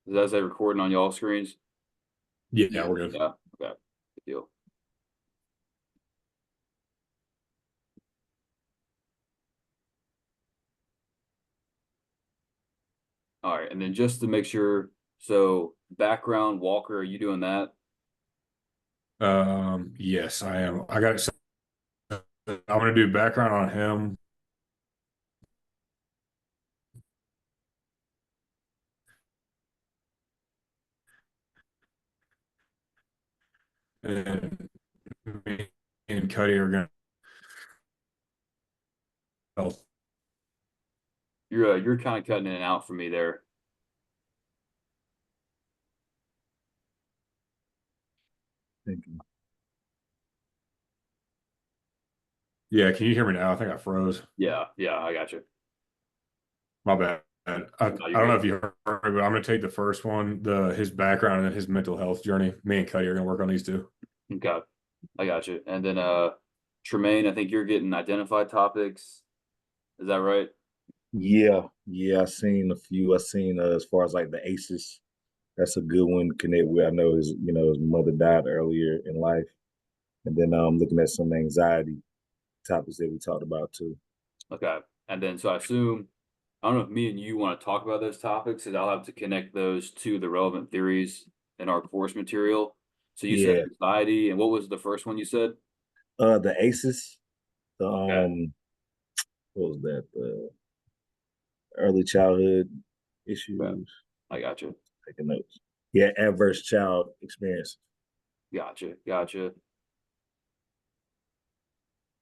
Does that say recording on y'all screens? Yeah, we're good. Yeah. Okay. Good deal. All right, and then just to make sure, so background Walker, are you doing that? Yes, I am. I got it. I'm gonna do background on him. And me and Cuddy are gonna help. You're kind of cutting in and out for me there. Thank you. Yeah, can you hear me now? I think I froze. Yeah, yeah, I got you. My bad. I No, don't you're know good. if you heard, but I'm gonna take the first one, his background and then his mental health journey. Me and Cuddy are gonna work on these two. Okay, I got you. And then Tremaine, I think you're getting identified topics. Is that right? Yeah, I seen a few. I seen as far as like the aces. That's a good one to connect with. I know his mother died earlier in life, and then looking at some anxiety topics that we talked about too. Okay. And then so I assume I don't know if me and you want to talk about those topics, and I'll have to connect those to the relevant theories in our course material. So you said Yeah, anxiety, and what was the first one you said? the aces. The Okay. what was that? The early childhood Okay. issues. I got you. Taking notes. Yeah, adverse child experience. Gotcha. Gotcha.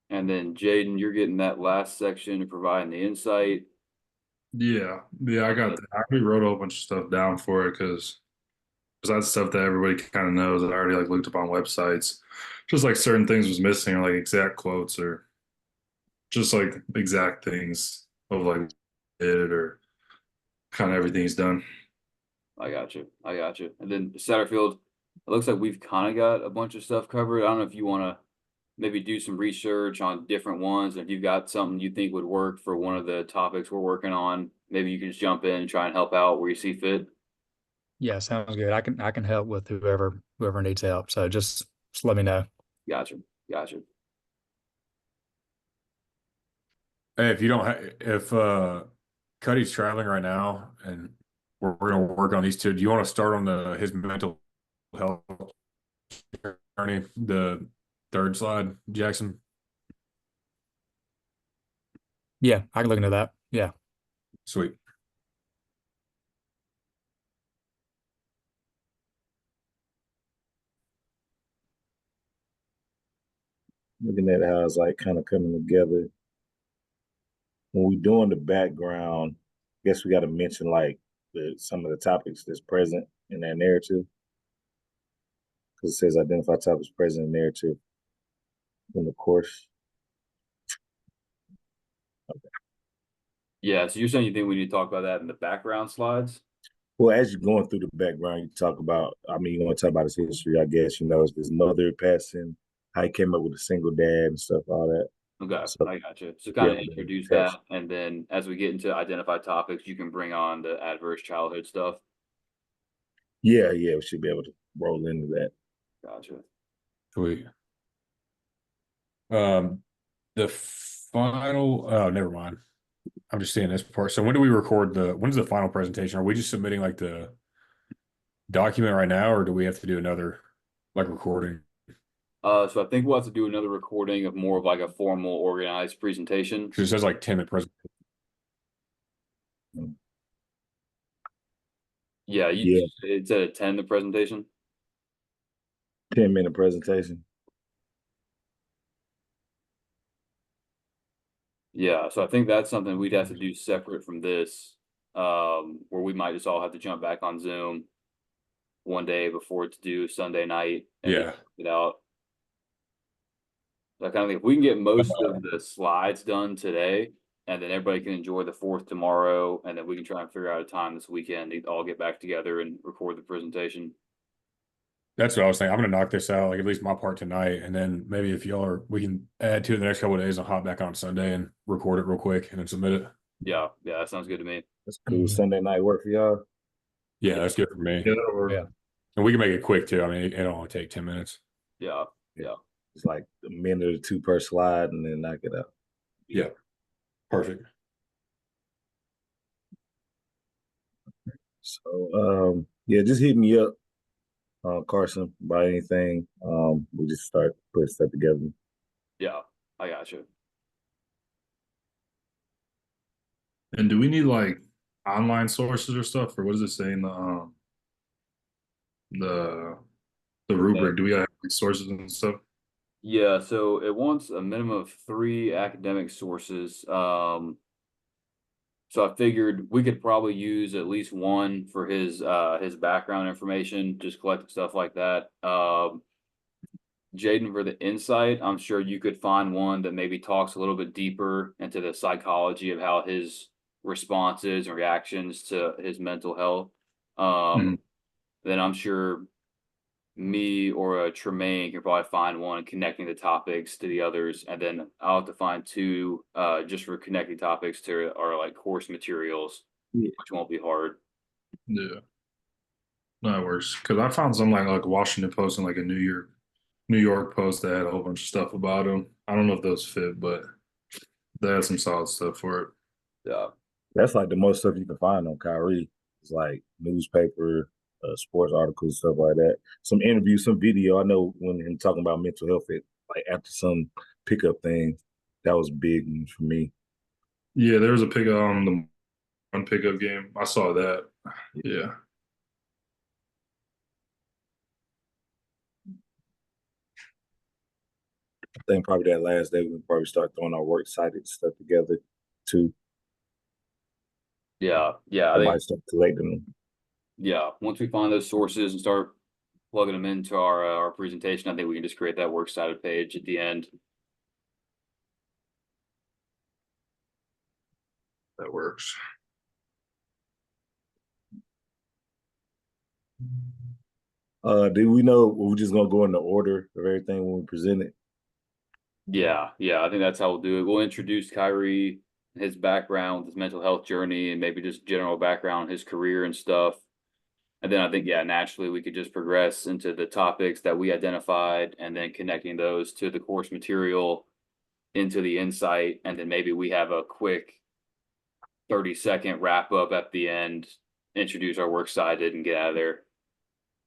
And then Jaden, you're getting that last section and providing the insight. Yeah, I got that. I already wrote a whole bunch of stuff down for it because that's stuff that everybody kind of knows that I already like looked up on websites. Just like certain things was missing, or like exact quotes, or just like exact things of like it or kind of everything's done. I got you. I got you. And then Satterfield, it looks like we've kind of got a bunch of stuff covered. I don't know if you want to maybe do some research on different ones. If you've got something you think would work for one of the topics we're working on, maybe you can just jump in and try and help out where you see fit. Yeah, sounds good. I can help with whoever needs help. So just let me know. Gotcha. Gotcha. Hey, if you don't, if Cuddy's traveling right now, and we're gonna work on these two, do you want to start on his mental health journey, the third slide, Jackson? Yeah, I can look into that. Yeah. Sweet. Looking at how it's like kind of coming together. When we doing the background, I guess we got to mention like some of the topics that's present in that narrative because it says identify topics present in narrative in the course. Yeah. So you're saying you think we need to talk about that in the background slides? Well, as you're going through the background, you talk about, you want to talk about his history, I guess, his mother passing, how he came up with a single dad and stuff, all that. Okay, So, I got you. So yeah, kind of introduce passed. that, and then as we get into identified topics, you can bring on the adverse childhood stuff. Yeah, we should be able to roll into that. Gotcha. Sweet. The final. Oh, never mind. I'm just seeing this part. So when do we record when's the final presentation? Are we just submitting like the document right now, or do we have to do another like recording? So I think we'll have to do another recording of more of like a formal, organized presentation. Because it says like 10-minute presentation. Yeah, Yeah, it's at a 10, the presentation. 10-minute presentation. Yeah, so I think that's something we'd have to do separate from this, where we might just all have to jump back on Zoom one day before it's due Sunday night and just Yeah. work it out. So I kind of think if we can get most of the slides done today, and then everybody can enjoy the fourth tomorrow, and then we can try and figure out a time this weekend to all get back together and record the presentation. That's what I was saying. I'm gonna knock this out, like at least my part tonight, and then maybe if we can add to it the next couple of days. I'll hop back on Sunday and record it real quick and then submit it. Yeah, that sounds good to me. That's cool. Mhm. Sunday night work for y'all? Yeah, that's good for me. Yeah, that'll work. Yeah. And we can make it quick too. I mean, it'll only take 10 minutes. Yeah. Yeah. It's like a minute or two per slide, and then knock it out. Yeah. Perfect. So yeah, just hit me up, Carson, about anything. We just start putting stuff together. Yeah. I got you. And do we need like online sources or stuff, or what does it say in the the rubric? Do we have like, sources and stuff? Yeah, so it wants a minimum of 3 academic sources. So I figured we could probably use at least one for his background information, just collecting stuff like that. Jaden, for the insight, I'm sure you could find one that maybe talks a little bit deeper into the psychology of how his responses and reactions to his mental health. Mhm. Then I'm sure me or a Tremaine can probably find one connecting the topics to the others, and then I'll have to find 2 just for connecting topics to our like course materials, Yeah. which won't be hard. Yeah, that works. Because I found some like Washington Post and like a New York Post that had a whole bunch of stuff about him. I don't know if those fit, but they had some solid stuff for it. Yeah. That's like the most stuff you can find on Kyrie. It's like newspaper, sports articles, stuff like that. Some interviews, some video. I know when him talking about mental health, like after some pickup thing, that was big news for me. Yeah, there was a pick the one pickup game. I saw that. Yeah. I think probably that last day we can probably start throwing our works cited stuff together too. Yeah. Yeah. I I think, might start collecting them. yeah, once we find those sources and start plugging them into our presentation, I think we can just create that works cited page at the end. That works. Do we know we're just gonna go in the order of everything when we present it? Yeah, yeah, I think that's how we'll do it. We'll introduce Kyrie, his background, his mental health journey, and maybe just general background, his career and stuff. And then I think, yeah, naturally we could just progress into the topics that we identified and then connecting those to the course material into the insight. And then maybe we have a quick 30-second wrap up at the end, introduce our works cited and get out of there.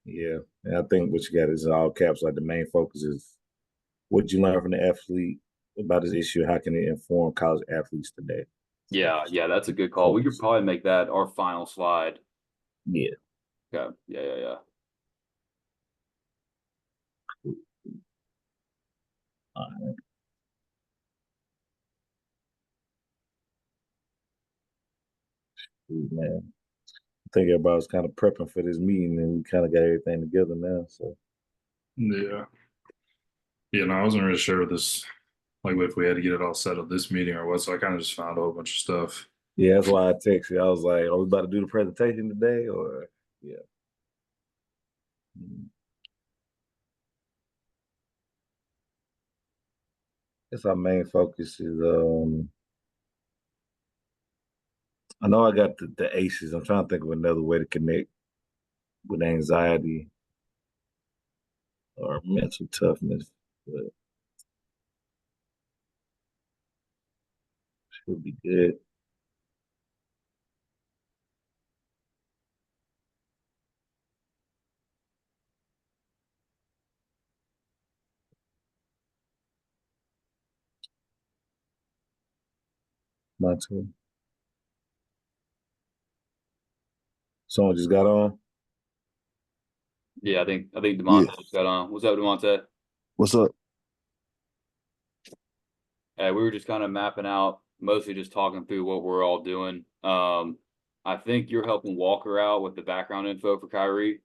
Yeah, and I think what you got is in all caps. Like the main focus is what you learn from the athlete about this issue. How can it inform college athletes today? Yeah, yeah, that's a good call. We could probably make that our final slide. Yeah. Okay. Yeah, yeah, yeah. All right. Man, I think everybody's kind of prepping for this meeting, and we kind of got everything together now. So Yeah. Yeah, no, I wasn't really sure with this, like if we had to get it all settled this meeting or what. So I kind of just found a whole bunch of stuff. yeah, that's why I texted. I was like, "Are we about to do the presentation today?" Or yeah. Guess our main focus is I know I got the ACEs. I'm trying to think of another way to connect with anxiety or mental toughness, but should be good. Mental. Someone just got on. Yeah, I think Yeah. Demonte just got on. What's up, Demonte? What's up? We were just kind of mapping out, mostly just talking through what we're all doing. I think you're helping Walker out with the background info for Kyrie.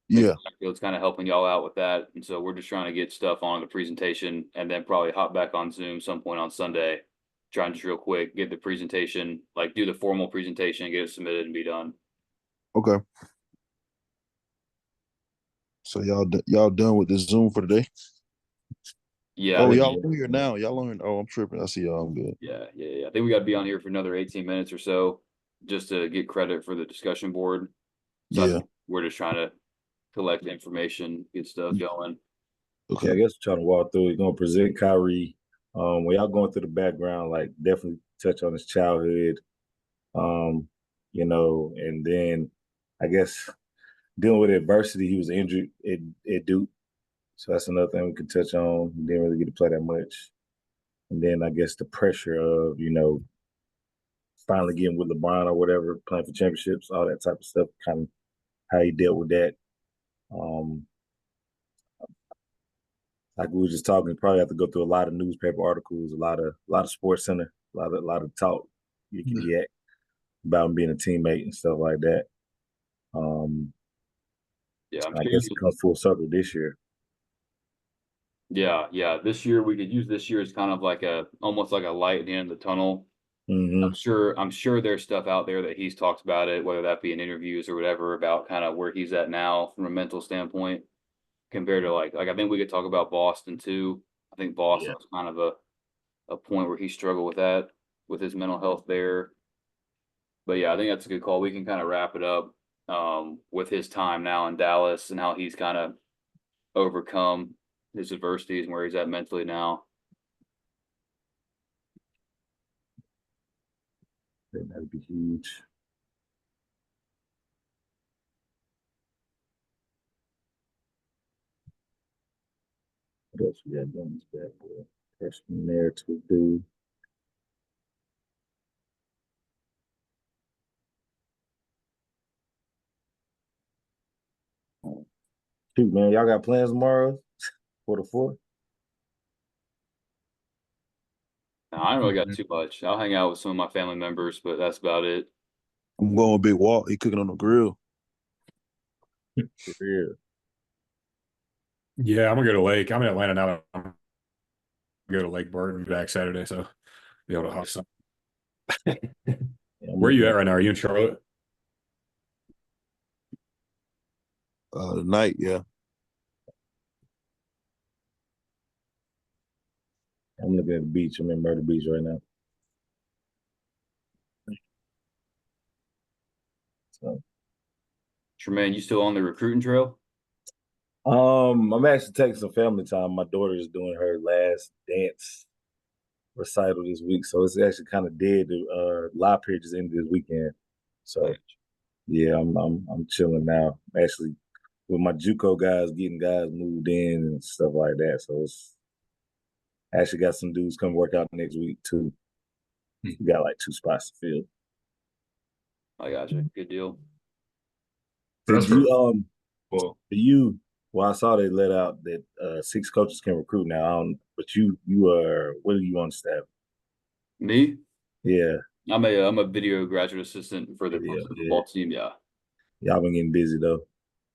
Yeah. It's kind of helping y'all out with that, and so we're just trying to get stuff on the presentation, and then probably hop back on Zoom some point on Sunday. Trying just real quick, get the presentation, like do the formal presentation, get it submitted, and be done. Okay. So y'all done with this Zoom for today? Yeah. Oh, I think, y'all on here now. Y'all on. Oh, I'm tripping. I see y'all. I'm good. yeah, yeah, yeah. I think we got to be on here for another 18 minutes or so, just to get credit for the discussion board. So I Yeah. think we're just trying to collect information, get stuff going. Yeah, Okay. I guess we're trying to walk through. We're gonna present Kyrie. When y'all going through the background, like definitely touch on his childhood. Um, and then I guess dealing with adversity, he was injured at Duke. So that's another thing we could touch on. He didn't really get to play that much. And then I guess the pressure of, finally getting with LeBron or whatever, playing for championships, all that type of stuff, kind of how he dealt with that. Um, like we were just talking, probably have to go through a lot of newspaper articles, a lot of Sports Center, a lot of talk you can get about him being a teammate and stuff like that. Yeah, I'm I sure guess it comes full circle this year. yeah. This year we could use this year as kind of like almost like a light at the end of the tunnel. Mm-hmm. I'm sure there's stuff out there that he's talked about it, whether that be in interviews or whatever, about kind of where he's at now from a mental standpoint compared to like I think we could talk about Boston too. I think Yeah. Boston was kind of a point where he struggled with that, with his mental health there. But yeah, I think that's a good call. We can kind of wrap it up with his time now in Dallas and how he's kind of overcome his adversities and where he's at mentally now. That'd be huge. What else we got doing this bad boy? Freshman narrative do. Shoot, man, y'all got plans tomorrow for the fourth? Now, I don't really got too much. I'll hang out with some of my family members, but that's about it. I'm going with Big Walt. He cooking on the grill. For real. Yeah, I'm gonna go to Lake. I'm in Atlanta now. I'm gonna go to Lake Burton back Saturday, so be able to host some. Yeah, Where are you at right now? Are you in Charlotte? Tonight, yeah. I'm looking at the beach. I'm in Myrtle Beach right now. So, Tremaine, you still on the recruiting trail? I'm actually taking some family time. My daughter is doing her last dance recital this week, so it's actually kind of dead. The live period is ended this weekend, so yeah, I'm chilling now. Actually, with my JUCO guys, getting guys moved in and stuff like that. So I actually got some dudes come work out next week too. We got like 2 spots to fill. I got you. Good deal. Did you Well, Well, I saw they let out that 6 coaches can recruit now. But you are, what are you on staff? Me? Yeah, I'm a video graduate assistant for the yeah. football team. Yeah. Y'all been getting busy though.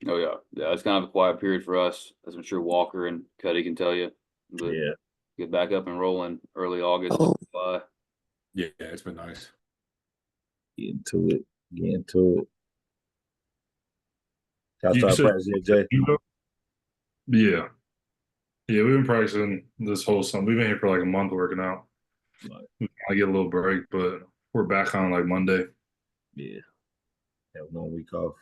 Oh yeah. Yeah. It's kind of a quiet period for us, as I'm sure Walker and Cuddy can tell you. But Yeah. get back up and rolling early August. Oh. Yeah, it's been nice. Get into it. Get into it. Y'all You start said practicing, Jay? yeah. Yeah, we've been practicing this whole summer. We've been here for like a month working out. I get a little break, but we're back on like Monday. Yeah. Have 1 week off.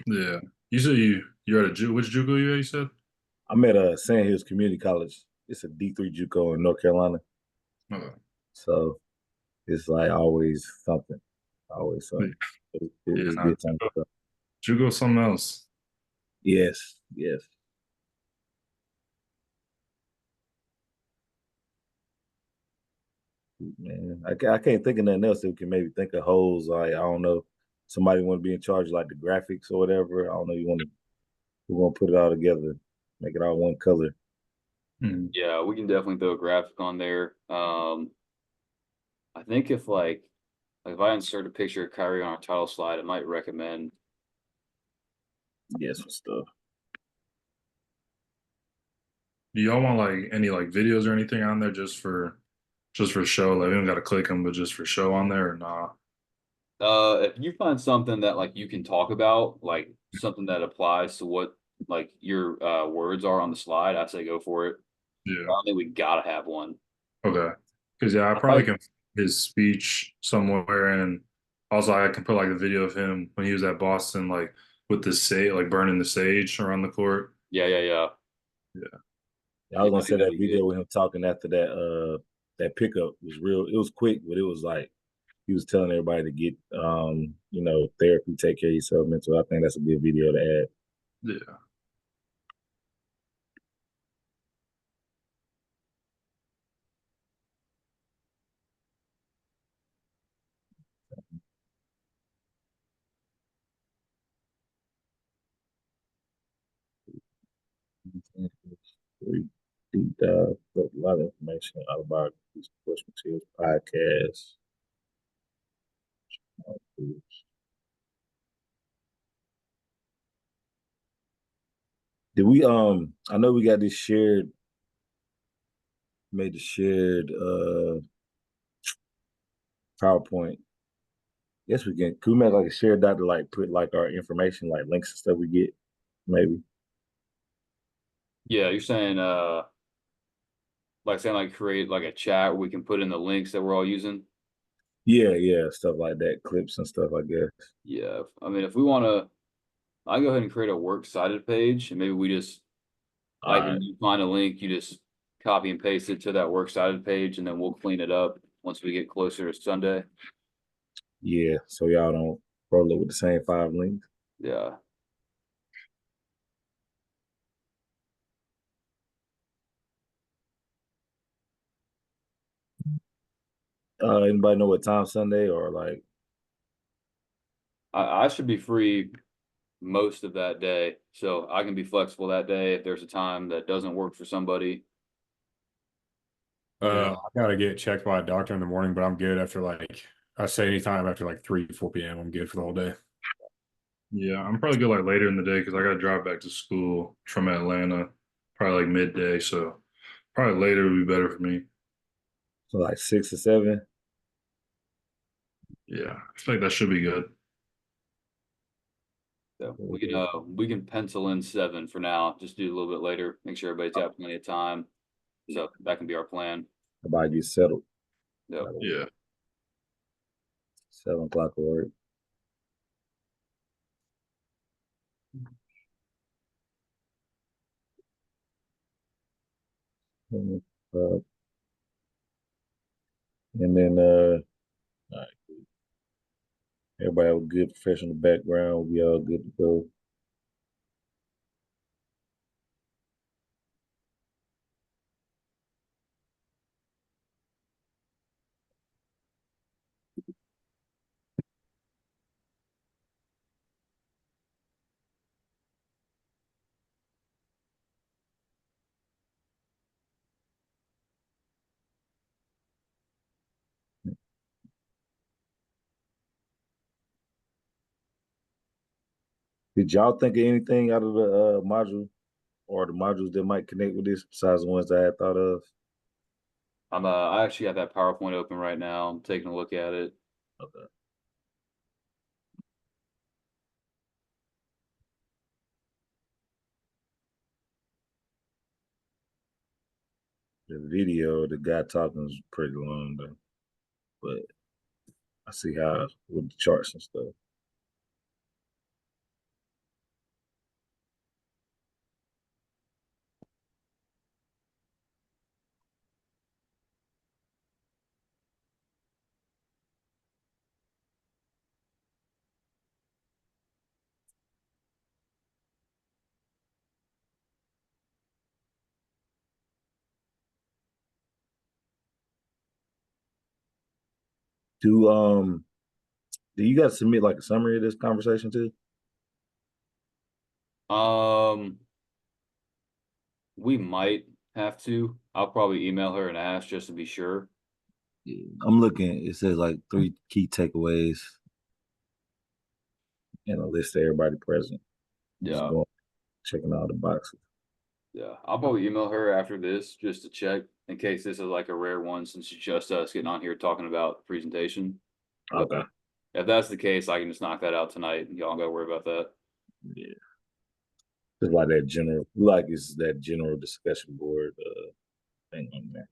Yeah. You said you're at which JUCO you at, you said? I'm at Sand Hills Community College. It's a D3 JUCO in North Carolina. Okay. So it's like always something. Always something. It's Yeah, good time. JUCO something else. Yes, yes. Man, I can't think of nothing else that we can maybe think of holes. Like, I don't know, somebody want to be in charge of like the graphics or whatever. I don't know. We want to put it all together, make it all one color. Yeah, we can definitely throw a graphic on there. I think if I insert a picture of Kyrie on our title slide, it might recommend. Yes, for stuff. Do y'all want like any like videos or anything on there just for show? Like we don't gotta click them, but just for show on there or nah? If you find something that like you can talk about, like something that applies to what like your words are on the slide, I say go for it. I Yeah. don't think we gotta have one. Okay. Because yeah, I I probably might- can his speech somewhere and Also, I can put like the video of him when he was at Boston, like with the sage, like burning the sage around the court. Yeah, yeah, yeah. Yeah. I Yeah, was gonna I say think that'd that be video good. with him talking after that pickup was real. It was quick, but it was like he was telling everybody to get therapy, take care of yourself, mental. I think that's a good video to add. Yeah. Very deep dive, but a lot of information, autobiographies, course materials, podcasts. Did we I know we got this made the shared PowerPoint. Yes, we can. Could we make like a shared dot to like put like our information, like links and stuff we get, maybe? Yeah, you're saying like saying like create like a chat where we can put in the links that we're all using. Yeah, yeah, stuff like that, clips and stuff, I guess. Yeah, I mean if we want to, I go ahead and create a works cited page, and maybe we just All like right. when you find a link, you just copy and paste it to that works cited page, and then we'll clean it up once we get closer to Sunday. Yeah, so y'all don't roll it with the same 5 links. Yeah. Anybody know what time Sunday or like? I should be free most of that day, so I can be flexible that day if there's a time that doesn't work for somebody. Yeah. I gotta get checked by a doctor in the morning, but I'm good after like I say anytime after like 3, 4 p.m. I'm good for the whole day. Yeah. I'm probably good like later in the day because I got to drive back to school from Atlanta, probably like midday. So probably later would be better for me. So like 6 or 7? Yeah. I feel like that should be good. So we can pencil in 7 for now. Just do a little bit later. Make sure everybody's got plenty of time. So that can be our plan. About get settled. Yep. Yeah. 7 o'clock will work. Uh, and then all right, everybody have a good professional background. We all good to go. Did y'all think of anything out of the module or the modules that might connect with this besides the ones I had thought of? I actually got that PowerPoint open right now. I'm taking a look at it. Okay. The video, the guy talking is pretty long though, but I see how with the charts and stuff. Do do you guys submit like a summary of this conversation too? Um, we might have to. I'll probably email her and ask just to be sure. Yeah. I'm looking. It says like 3 key takeaways and a list of everybody present. Just Yeah. going checking all the boxes. Yeah. I'll probably email her after this just to check in case this is like a rare one since it's just us getting on here talking about the presentation. But Okay. if that's the case, I can just knock that out tonight and y'all don't gotta worry about that. Yeah. Just like that general, like it's that general discussion board thing on there.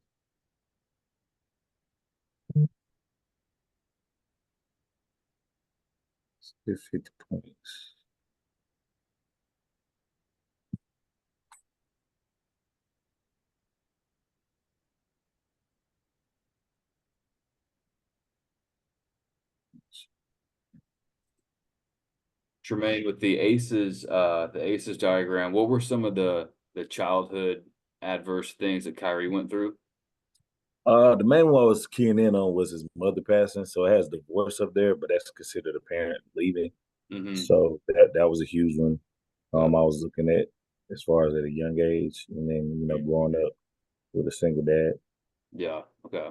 Hit 50 points. Tremaine, with the aces diagram, what were some of the childhood adverse things that Kyrie went through? The main one I was keying in on was his mother passing. So it has divorce up there, but that's considered a parent leaving. Mm-hmm. So that was a huge one. I was looking at as far as at a young age, and then growing up with a single dad. Yeah. Okay.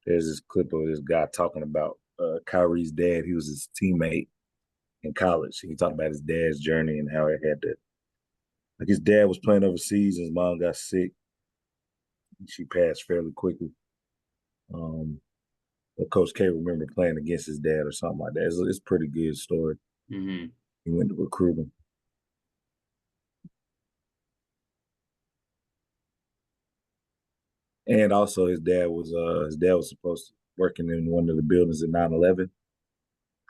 There's this clip of this guy talking about Kyrie's dad. He was his teammate in college. He talked about his dad's journey and how it had to. Like his dad was playing overseas, and his mom got sick. She passed fairly quickly. But Coach K remember playing against his dad or something like that. It's a pretty good story. Mm-hmm. He went to recruiting. And also his dad was supposed to working in one of the buildings at 9/11.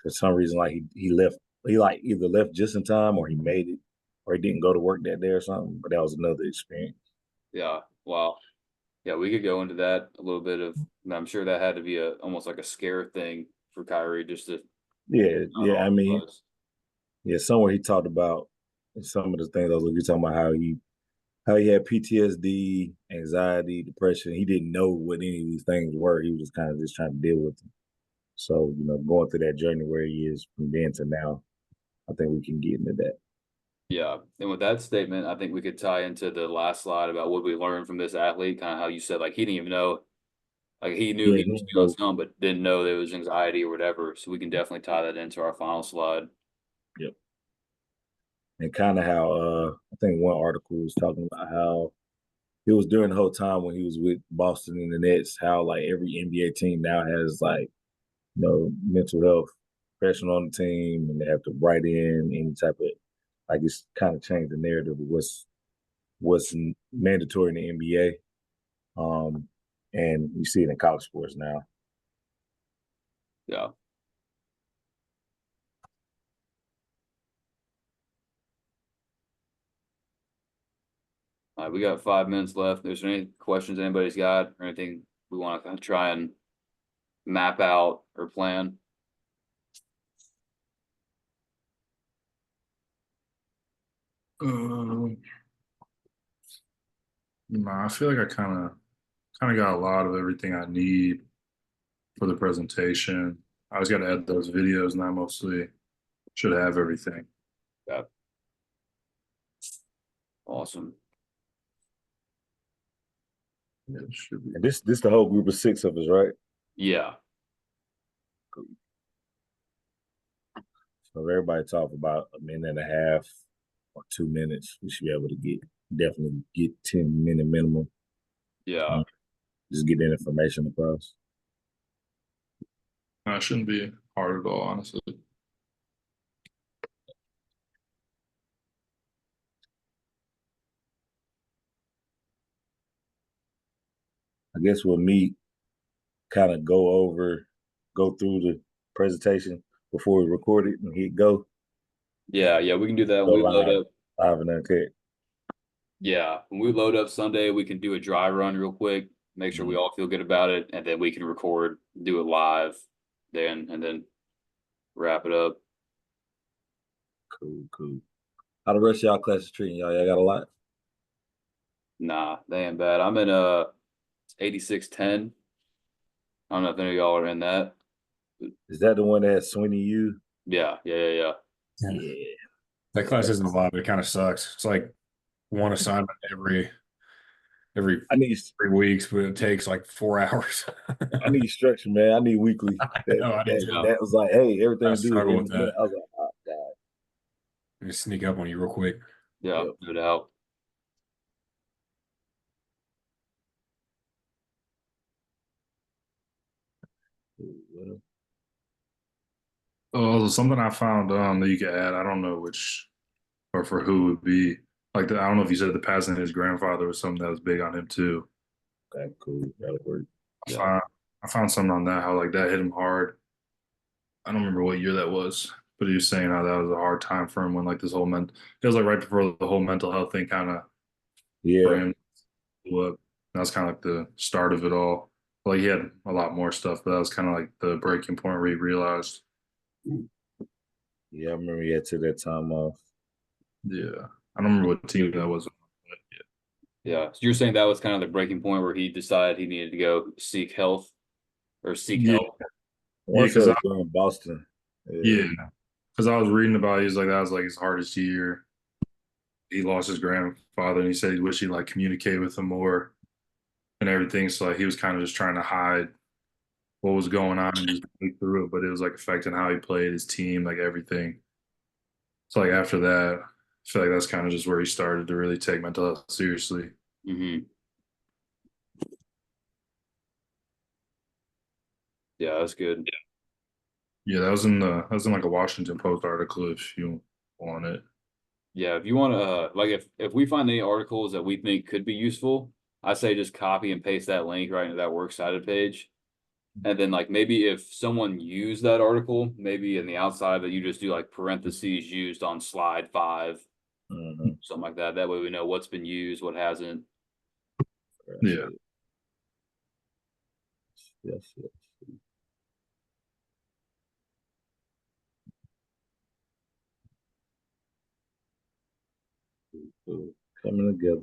For some reason, like he left, he like either left just in time or he made it, or he didn't go to work that day or something. But that was another experience. Yeah. Wow. Yeah, we could go into that a little bit of. I'm sure that had to be almost like a scare thing for Kyrie, just to Yeah. I mean, yeah. Somewhere he talked about some of the things I was looking talking about how he had PTSD, anxiety, depression. He didn't know what any of these things were. He was just kind of just trying to deal with them. So going through that journey where he is from then to now, I think we can get into that. Yeah, and with that statement, I think we could tie into the last slide about what we learned from this athlete. Kind of how you said, like he didn't even know, like he knew Yeah, he was feeling something, but didn't know there was anxiety or whatever. So we can definitely tie that into our final slide. Yep. And kind of how I think one article was talking about how it was during the whole time when he was with Boston and the Nets, how like every NBA team now has like mental health professional on the team, and they have to write in any type of like it's kind of changed the narrative of what's mandatory in the NBA. And you see it in college sports now. Yeah. All right, we got 5 minutes left. There's any questions anybody's got or anything we want to kind of try and map out or plan? No, I feel like I kind of got a lot of everything I need for the presentation. I just got to add those videos, and I mostly should have everything. Yeah. Awesome. Yeah, it should be. And this the whole group of 6 of us, right? Yeah. So if everybody talk about a minute and a half or 2 minutes, we should be able to definitely get 10-minute minimum. Yeah. Just get that information across. It shouldn't be hard at all, honestly. I guess we'll meet, kind of go through the presentation before we record it and hit go. Yeah. We can do that Go when we load up. live and uncut. Yeah. When we load up Sunday, we can do a dry run real quick, make sure we all feel good about it, and then we can record, do it live then, and then wrap it up. Cool. How the rest of y'all classes treating y'all? Y'all got a lot? Nah, they ain't bad. I'm in 8610. I don't know if any of y'all are in that. Is that the one that Sweeney U? Yeah. Yeah. That class isn't a lot, but it kind of sucks. It's like one assignment every I need 3 weeks, but it takes like 4 hours. I need structure, man. I need weekly. That was like, hey, everything I to do struggle with that. I was like, oh God. Just sneak up on you real quick. Yeah, Yep. no doubt. Oh, something I found that you could add. I don't know which or for who would be like. I don't know if you said the passing his grandfather was something that was big on him too. Okay, cool. That'll work. Yeah. I found something on that how like that hit him hard. I don't remember what year that was, but he was saying how that was a hard time for him when like this whole it was like right before the whole mental health thing kind of for Yeah, him blew up. That was kind of like the start of it all. Like he had a lot more stuff, but that was kind of like the breaking point where he realized. yeah. I remember he had took that time off. Yeah, I don't remember what team that was. Yeah. So you're saying that was kind of the breaking point where he decided he needed to go seek health or seek Yeah, help. I want to because say it was in Boston. yeah, because I was reading about it, he was like that was like his hardest year. He lost his grandfather, and he said he wished he like communicate with him more and everything. So like he was kind of just trying to hide what was going on and just think through it, but it was like affecting how he played his team, like everything. So like after that, I feel like that's kind of just where he started to really take mental health seriously. Hmm. Yeah, that's good. Yeah, that was in like a Washington Post article if you want it. Yeah, if you want to, like, if we find any articles that we think could be useful, I say just copy and paste that link right into that works cited page. And then like maybe if someone used that article, maybe in the outside that you just do like parentheses used on slide 5, Mm-hmm. something like that. That way we know what's been used, what hasn't. Yeah. Yes, yes. So, coming together.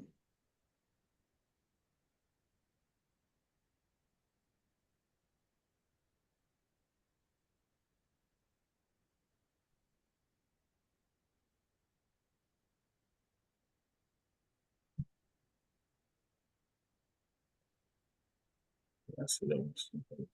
That's it.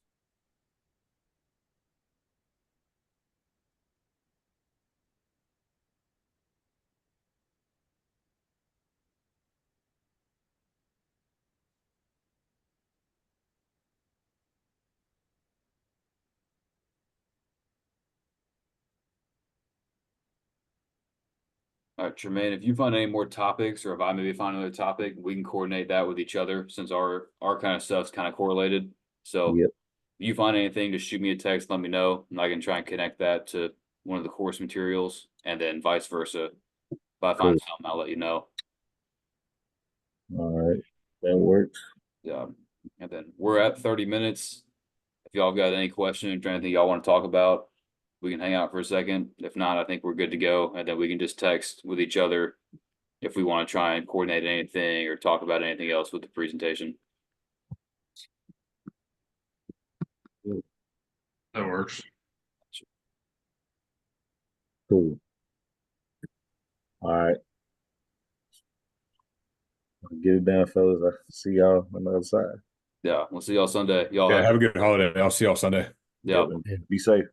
All right, Tremaine, if you find any more topics or if I maybe find another topic, we can coordinate that with each other since our kind of stuff's kind of correlated. So Yep. if you find anything, just shoot me a text, let me know, and I can try and connect that to one of the course materials and then vice versa. If I find Cool. something, I'll let you know. All right. That works. Yeah. And then we're at 30 minutes. If y'all got any questions or anything y'all want to talk about, we can hang out for a second. If not, I think we're good to go. And then we can just text with each other if we want to try and coordinate anything or talk about anything else with the presentation. That works. Cool. All right. Get it done, fellas. I see y'all on the other side. Yeah, we'll see y'all Sunday. Y'all Yeah, have have a good holiday. I'll see y'all Sunday. yeah. Be safe.